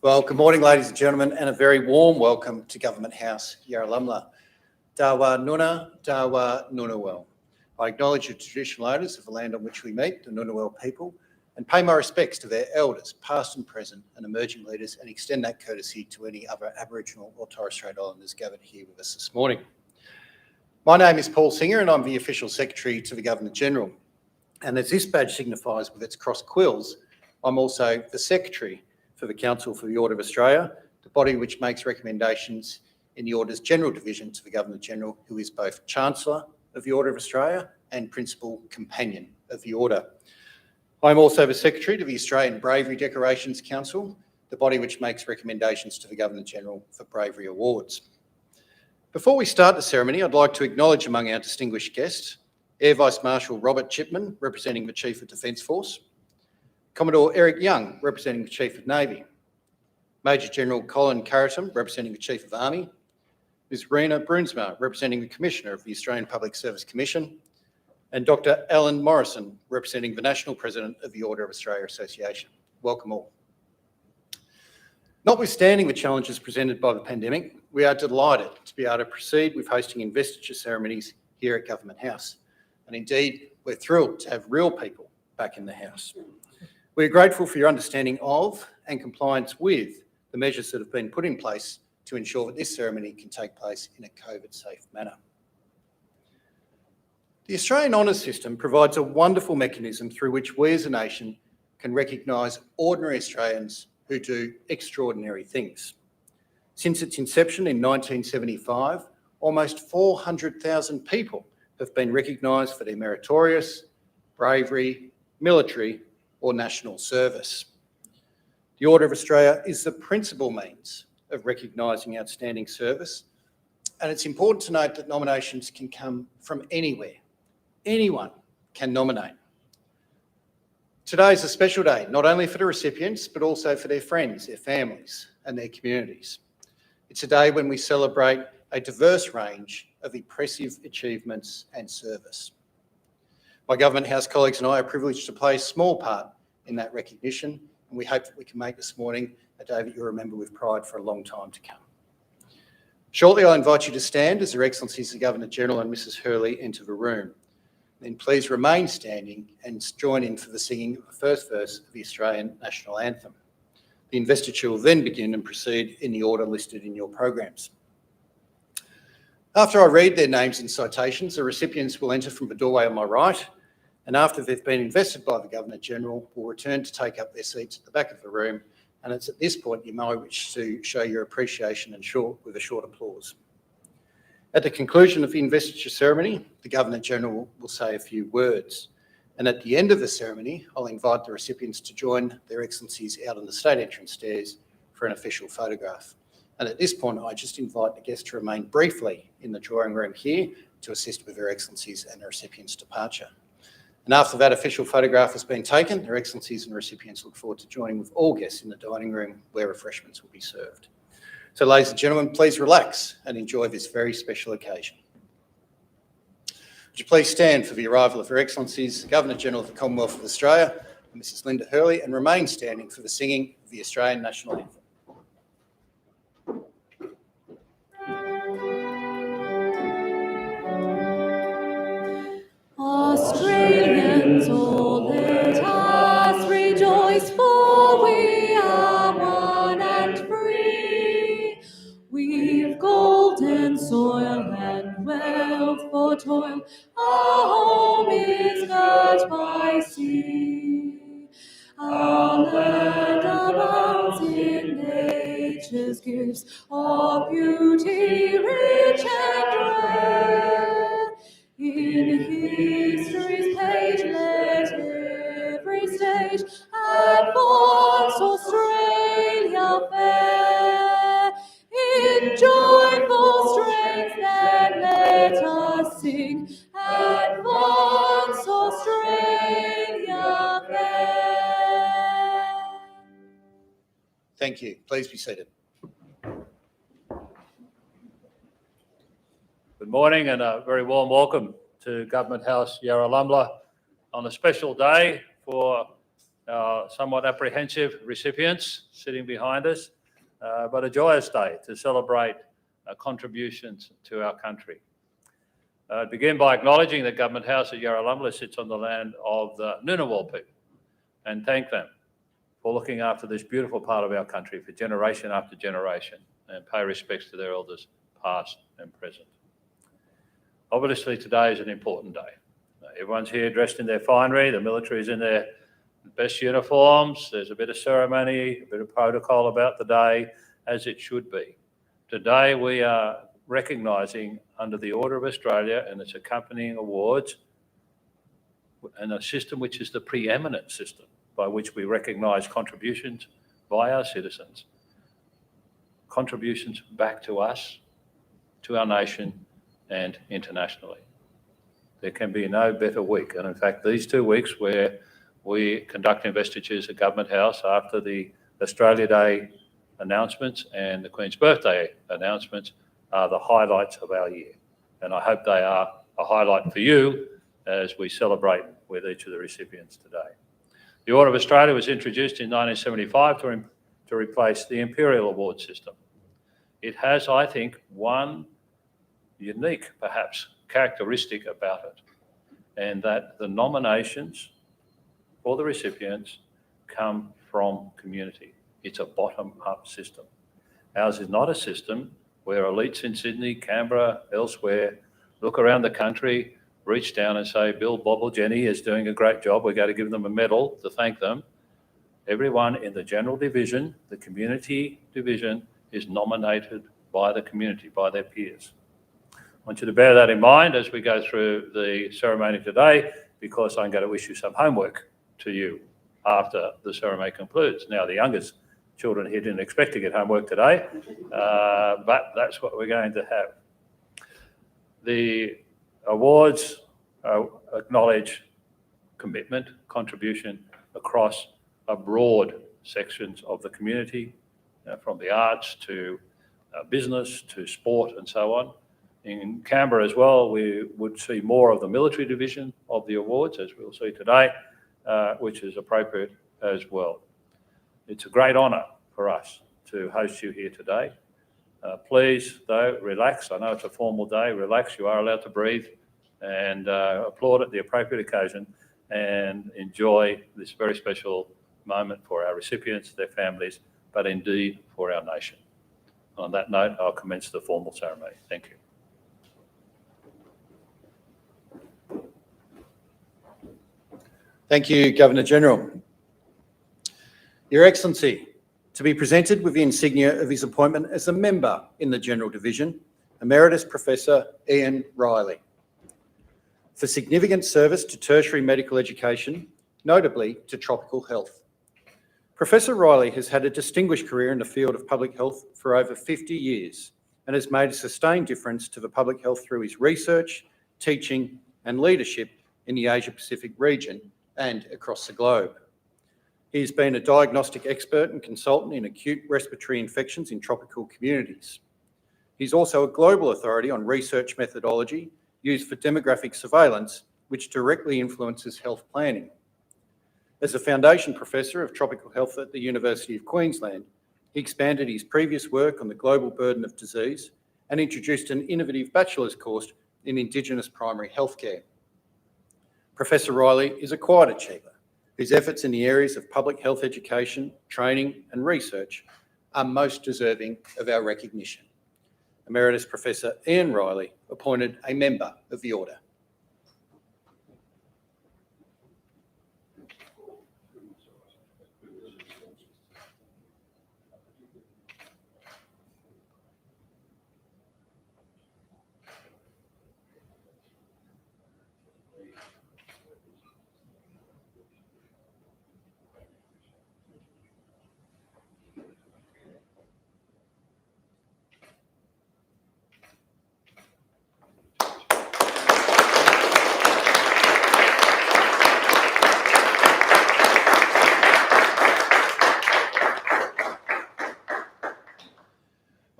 Well, good morning, ladies and gentlemen, and a very warm welcome to Government House, Yarralumla. Dawa Nuna, Dawa Nunawel. I acknowledge the traditional owners of the land on which we meet, the Nunawel people, and pay my respects to their elders, past and present, and emerging leaders, and extend that courtesy to any other Aboriginal or Torres Strait Islanders gathered here with us this morning. My name is Paul Singer, and I'm the Official Secretary to the Governor-General. And as this badge signifies with its cross quills, I'm also the Secretary for the Council for the Order of Australia, the body which makes recommendations in the Order's General Division to the Governor-General, who is both Chancellor of the Order of Australia and Principal Companion of the Order. I'm also the Secretary to the Australian Bravery Decorations Council, the body which makes recommendations to the Governor-General for Bravery Awards. Before we start the ceremony, I'd like to acknowledge among our distinguished guests, Air Vice Marshal Robert Chipman, representing the Chief of Defence Force, Commodore Eric Young, representing the Chief of Navy, Major General Colin Carrington, representing the Chief of Army, Ms Rena Brunsma, representing the Commissioner of the Australian Public Service Commission, and Dr Alan Morrison, representing the National President of the Order of Australia Association. Welcome all. Notwithstanding the challenges presented by the pandemic, we are delighted to be able to proceed with hosting investiture ceremonies here at Government House. And indeed, we're thrilled to have real people back in the House. We're grateful for your understanding of and compliance with the measures that have been put in place to ensure that this ceremony can take place in a COVID-safe manner. The Australian Honours System provides a wonderful mechanism through which we as a nation can recognise ordinary Australians who do extraordinary things. Since its inception in 1975, almost 400,000 people have been recognised for their meritorious, bravery, military or national service. The Order of Australia is the principal means of recognising outstanding service, and it's important to note that nominations can come from anywhere. Anyone can nominate. Today is a special day, not only for the recipients, but also for their friends, their families, and their communities. It's a day when we celebrate a diverse range of impressive achievements and service. My Government House colleagues and I are privileged to play a small part in that recognition, and we hope that we can make this morning a day that you'll remember with pride for a long time to come. Shortly, I'll invite you to stand as Her Excellencies the Governor-General and Mrs Hurley enter the room. Then please remain standing and join in for the singing of the first verse of the Australian National Anthem. The investiture will then begin and proceed in the order listed in your programs. After I read their names and citations, the recipients will enter from the doorway on my right, and after they've been invested by the Governor-General, will return to take up their seats at the back of the room, and it's at this point you may wish to show your appreciation with a short applause. At the conclusion of the investiture ceremony, the Governor-General will say a few words, and at the end of the ceremony, I'll invite the recipients to join their Excellencies out on the state entrance stairs for an official photograph. And at this point, I just invite the guests to remain briefly in the drawing room here to assist with their Excellencies and the recipients' departure. And after that official photograph has been taken, their Excellencies and recipients look forward to joining with all guests in the dining room where refreshments will be served. So ladies and gentlemen, please relax and enjoy this very special occasion. Would you please stand for the arrival of Her Excellencies, the Governor-General of the Commonwealth of Australia, Mrs Linda Hurley, and remain standing for the singing of the Australian National Anthem. Australians, all let us rejoice, for we are one and free. We've golden soil and wealth for toil, our home is girt by sea. Our land abounds in nature's gifts of beauty rich and rare. In history's page let every stage advance Australia fair. In joyful strains then let us sing, advance Australia fair. Thank you. Please be seated. Good morning and a very warm welcome to Government House Yarralumla on a special day for somewhat apprehensive recipients sitting behind us, but a joyous day to celebrate contributions to our country. I'd begin by acknowledging that Government House at Yarralumla sits on the land of the Ngunnawal people and thank them for looking after this beautiful part of our country for generation after generation and pay respects to their elders past and present. Obviously today is an important day. Everyone's here dressed in their finery, the military is in their best uniforms, there's a bit of ceremony, a bit of protocol about the day, as it should be. Today we are recognising under the Order of Australia and its accompanying awards and a system which is the preeminent system by which we recognise contributions by our citizens, contributions back to us, to our nation and internationally. There can be no better week, and in fact these 2 weeks where we conduct investitures at Government House after the Australia Day announcements and the Queen's Birthday announcements are the highlights of our year. And I hope they are a highlight for you as we celebrate with each of the recipients today. The Order of Australia was introduced in 1975 to replace the Imperial Award system. It has, I think, one unique, perhaps, characteristic about it, and that the nominations for the recipients come from community. It's a bottom-up system. Ours is not a system where elites in Sydney, Canberra, elsewhere, look around the country, reach down and say, Bill, Bob or Jenny is doing a great job, we're going to give them a medal to thank them. Everyone in the general division, the community division, is nominated by the community, by their peers. I want you to bear that in mind as we go through the ceremony today, because I'm going to issue some homework to you after the ceremony concludes. Now, the youngest children here didn't expect to get homework today, but that's what we're going to have. The awards acknowledge commitment, contribution across a broad sections of the community, from the arts to business to sport and so on. In Canberra as well, we would see more of the military division of the awards, as we'll see today, which is appropriate as well. It's a great honour for us to host you here today. Please, though, relax. I know it's a formal day. Relax. You are allowed to breathe and applaud at the appropriate occasion and enjoy this very special moment for our recipients, their families, but indeed for our nation. On that note, I'll commence the formal ceremony. Thank you. Thank you, Governor-General. Your Excellency, to be presented with the insignia of his appointment as a member in the General Division, Emeritus Professor Ian Riley. For significant service to tertiary medical education, notably to tropical health. Professor Riley has had a distinguished career in the field of public health for over 50 years and has made a sustained difference to the public health through his research, teaching and leadership in the Asia-Pacific region and across the globe. He has been a diagnostic expert and consultant in acute respiratory infections in tropical communities. He's also a global authority on research methodology used for demographic surveillance, which directly influences health planning. As a foundation professor of tropical health at the University of Queensland, he expanded his previous work on the global burden of disease and introduced an innovative bachelor's course in Indigenous primary healthcare. Professor Riley is a quiet achiever whose efforts in the areas of public health education, training and research are most deserving of our recognition. Emeritus Professor Ian Riley, appointed a member of the Order.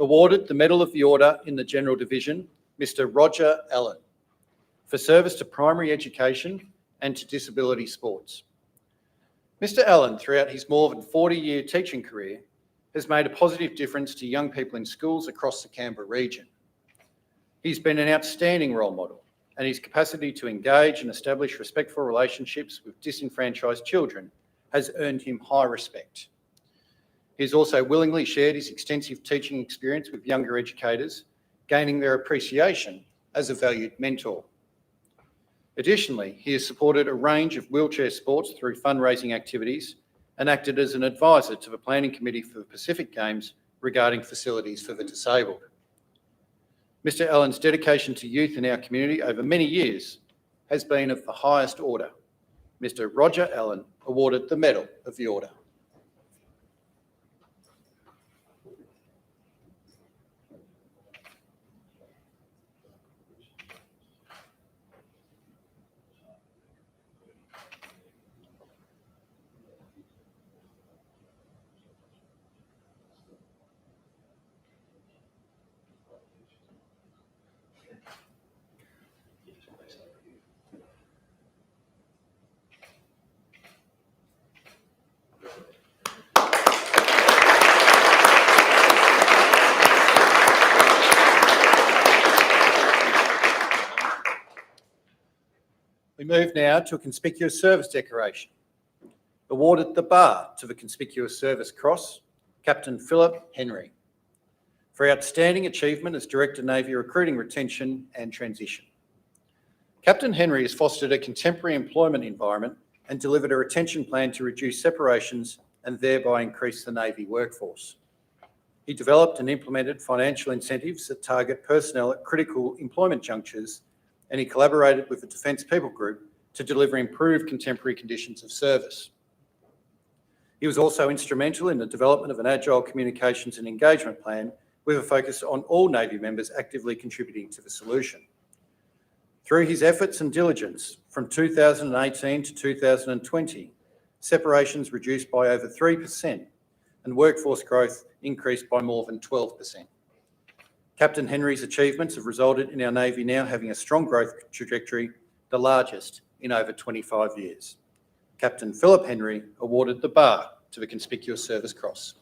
Awarded the Medal of the Order in the General Division, Mr. Roger Allen, for service to primary education and to disability sports. Mr. Allen, throughout his more than 40-year teaching career, has made a positive difference to young people in schools across the Canberra region. He's been an outstanding role model, and his capacity to engage and establish respectful relationships with disenfranchised children has earned him high respect. He has also willingly shared his extensive teaching experience with younger educators, gaining their appreciation as a valued mentor. Additionally, he has supported a range of wheelchair sports through fundraising activities and acted as an advisor to the Planning Committee for the Pacific Games regarding facilities for the disabled. Mr. Allen's dedication to youth in our community over many years has been of the highest order. Mr. Roger Allen awarded the Medal of the Order. We move now to a conspicuous service decoration. Awarded the Bar to the Conspicuous Service Cross, Captain Philip Henry, for outstanding achievement as Director Navy Recruiting, Retention and Transition. Captain Henry has fostered a contemporary employment environment and delivered a retention plan to reduce separations and thereby increase the Navy workforce. He developed and implemented financial incentives that target personnel at critical employment junctures, and he collaborated with the Defence People Group to deliver improved contemporary conditions of service. He was also instrumental in the development of an agile communications and engagement plan with a focus on all Navy members actively contributing to the solution. Through his efforts and diligence, from 2018 to 2020, separations reduced by over 3% and workforce growth increased by more than 12%. Captain Henry's achievements have resulted in our Navy now having a strong growth trajectory, the largest in over 25 years. Captain Philip Henry awarded the Bar to the Conspicuous Service Cross.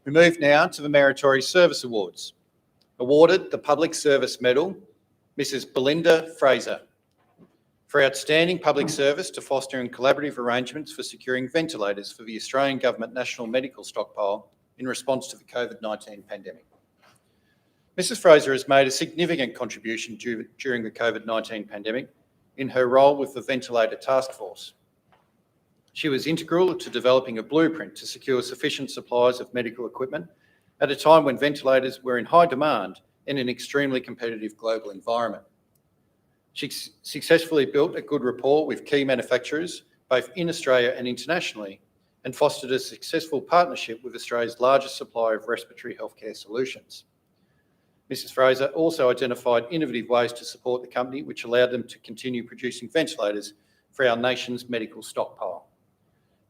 We move now to the Meritorious Service Awards. Awarded the Public Service Medal, Mrs. Belinda Fraser, for outstanding public service to fostering collaborative arrangements for securing ventilators for the Australian Government National Medical Stockpile in response to the COVID-19 pandemic. Mrs. Fraser has made a significant contribution during the COVID-19 pandemic in her role with the Ventilator Task Force. She was integral to developing a blueprint to secure sufficient supplies of medical equipment at a time when ventilators were in high demand in an extremely competitive global environment. She successfully built a good rapport with key manufacturers, both in Australia and internationally, and fostered a successful partnership with Australia's largest supplier of respiratory healthcare solutions. Mrs. Fraser also identified innovative ways to support the company, which allowed them to continue producing ventilators for our nation's medical stockpile.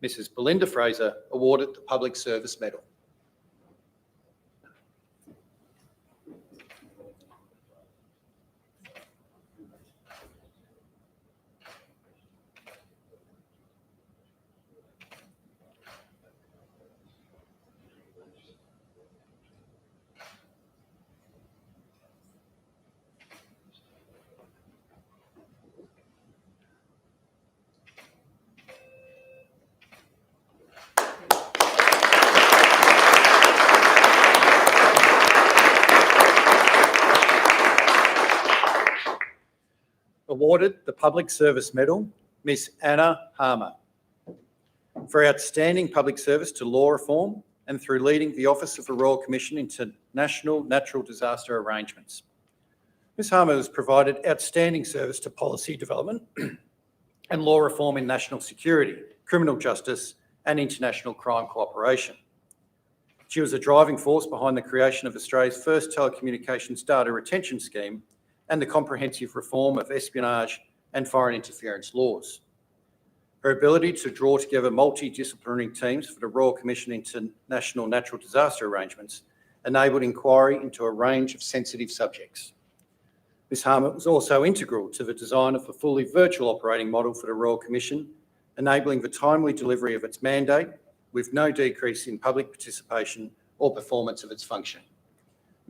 Mrs. Belinda Fraser awarded the Public Service Medal. Awarded the Public Service Medal, Miss Anna Harmer, for outstanding public service to law reform and through leading the Office of the Royal Commission into National Natural Disaster Arrangements. Ms Harmer has provided outstanding service to policy development and law reform in national security, criminal justice and international crime cooperation. She was a driving force behind the creation of Australia's first telecommunications data retention scheme and the comprehensive reform of espionage and foreign interference laws. Her ability to draw together multidisciplinary teams for the Royal Commission into National Natural Disaster Arrangements enabled inquiry into a range of sensitive subjects. Ms Harmer was also integral to the design of a fully virtual operating model for the Royal Commission, enabling the timely delivery of its mandate with no decrease in public participation or performance of its function.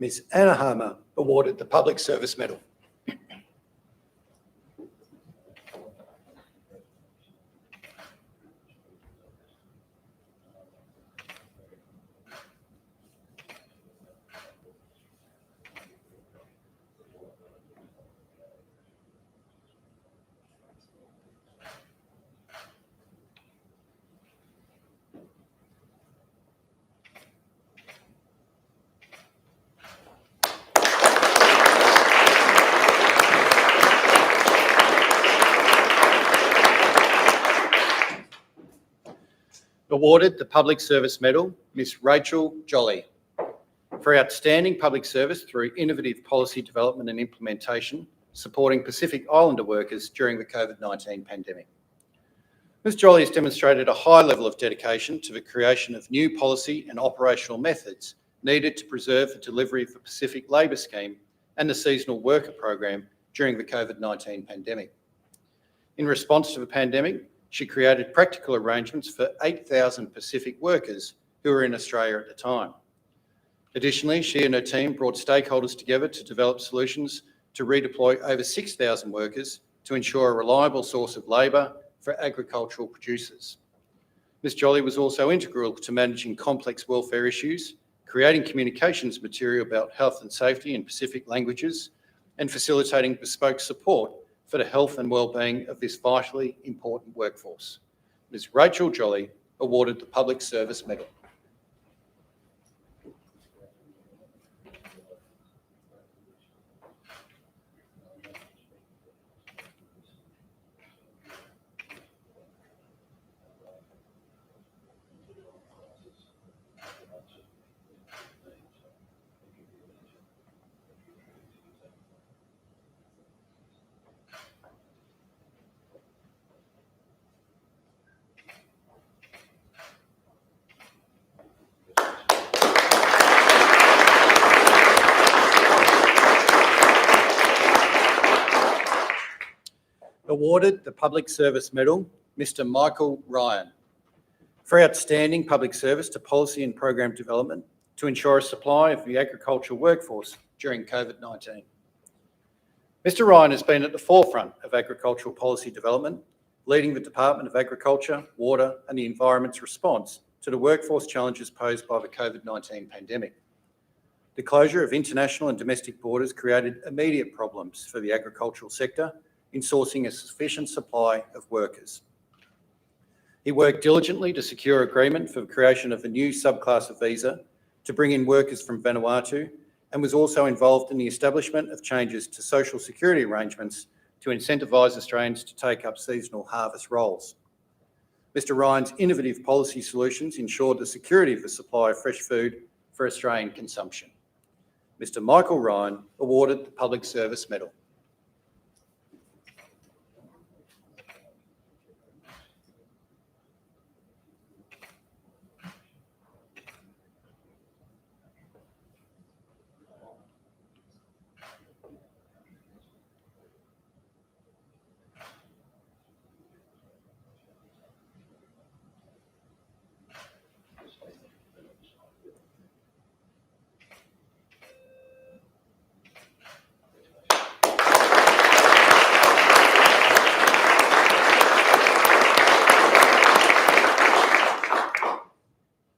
Ms Anna Harmer awarded the Public Service Medal. Awarded the Public Service Medal, Ms Rachel Jolly, for outstanding public service through innovative policy development and implementation, supporting Pacific Islander workers during the COVID-19 pandemic. Ms Jolly has demonstrated a high level of dedication to the creation of new policy and operational methods needed to preserve the delivery of the Pacific Labour Scheme and the Seasonal Worker Program during the COVID-19 pandemic. In response to the pandemic, she created practical arrangements for 8,000 Pacific workers who were in Australia at the time. Additionally, she and her team brought stakeholders together to develop solutions to redeploy over 6,000 workers to ensure a reliable source of labour for agricultural producers. Ms Jolly was also integral to managing complex welfare issues, creating communications material about health and safety in Pacific languages, and facilitating bespoke support for the health and well-being of this vitally important workforce. Ms Rachel Jolly awarded the Public Service Medal. Awarded the Public Service Medal, Mr Michael Ryan, for outstanding public service to policy and program development to ensure a supply of the agricultural workforce during COVID-19. Mr Ryan has been at the forefront of agricultural policy development, leading the Department of Agriculture, Water and the Environment's response to the workforce challenges posed by the COVID-19 pandemic. The closure of international and domestic borders created immediate problems for the agricultural sector in sourcing a sufficient supply of workers. He worked diligently to secure agreement for the creation of a new subclass of visa to bring in workers from Vanuatu, and was also involved in the establishment of changes to social security arrangements to incentivise Australians to take up seasonal harvest roles. Mr Ryan's innovative policy solutions ensured the security of the supply of fresh food for Australian consumption. Mr Michael Ryan awarded the Public Service Medal.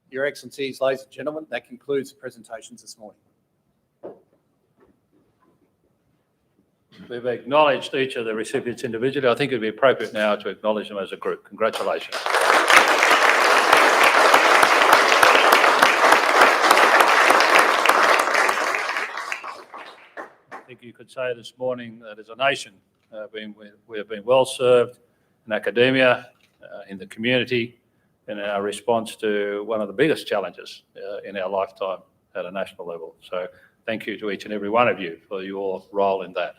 Your Excellencies, ladies and gentlemen, that concludes the presentations this morning. We've acknowledged each of the recipients individually. I think it would be appropriate now to acknowledge them as a group. Congratulations. you could say this morning that as a nation, we have been well served in academia, in the community, and in our response to one of the biggest challenges in our lifetime at a national level. So thank you to each and every one of you for your role in that.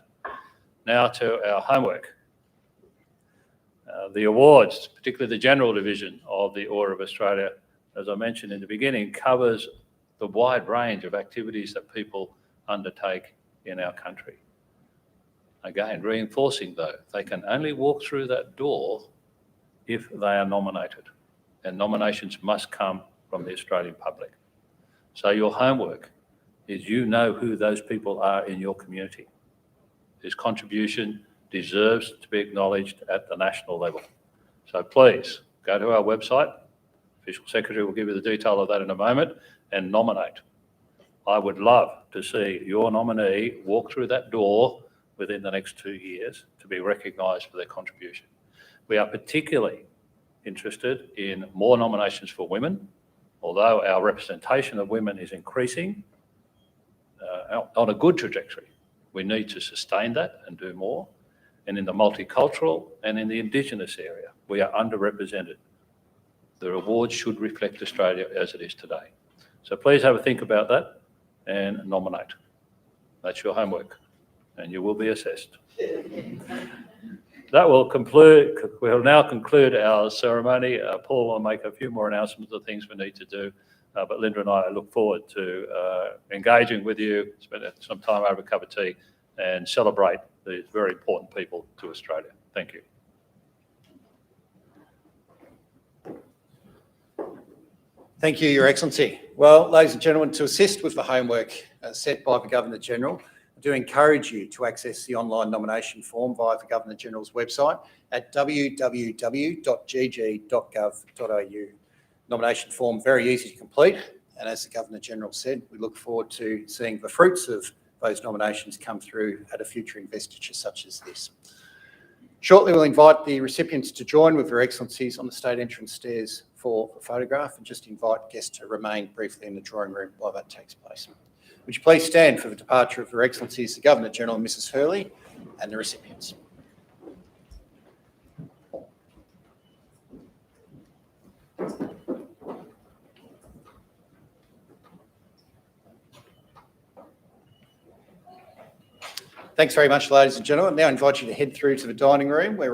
Now to our homework. The awards, particularly the General Division of the Order of Australia, as I mentioned in the beginning, covers the wide range of activities that people undertake in our country. Again, reinforcing though, they can only walk through that door if they are nominated, and nominations must come from the Australian public. So your homework is you know who those people are in your community. His contribution deserves to be acknowledged at the national level. So please go to our website. Official Secretary will give you the detail of that in a moment, and nominate. I would love to see your nominee walk through that door within the next 2 years to be recognised for their contribution. We are particularly interested in more nominations for women, although our representation of women is increasing on a good trajectory. We need to sustain that and do more. And in the multicultural and in the Indigenous area, we are underrepresented. The awards should reflect Australia as it is today. So please have a think about that and nominate. That's your homework, and you will be assessed. That will conclude. We'll now conclude our ceremony. Paul will make a few more announcements of things we need to do, but Linda and I look forward to engaging with you, spend some time over a cup of tea, and celebrate these very important people to Australia. Thank you. Thank you, Your Excellency. Well, ladies and gentlemen, to assist with the homework set by the Governor-General, I do encourage you to access the online nomination form via the Governor-General's website at www.gg.gov.au. Nomination form, very easy to complete, and as the Governor-General said, we look forward to seeing the fruits of those nominations come through at a future investiture such as this. Shortly, we'll invite the recipients to join with Their Excellencies on the state entrance stairs for a photograph, and just invite guests to remain briefly in the drawing room while that takes place. Would you please stand for the departure of Their Excellencies, the Governor-General and Mrs. Hurley, and the recipients. Thanks very much, ladies and gentlemen. I now invite you to head through to the dining room where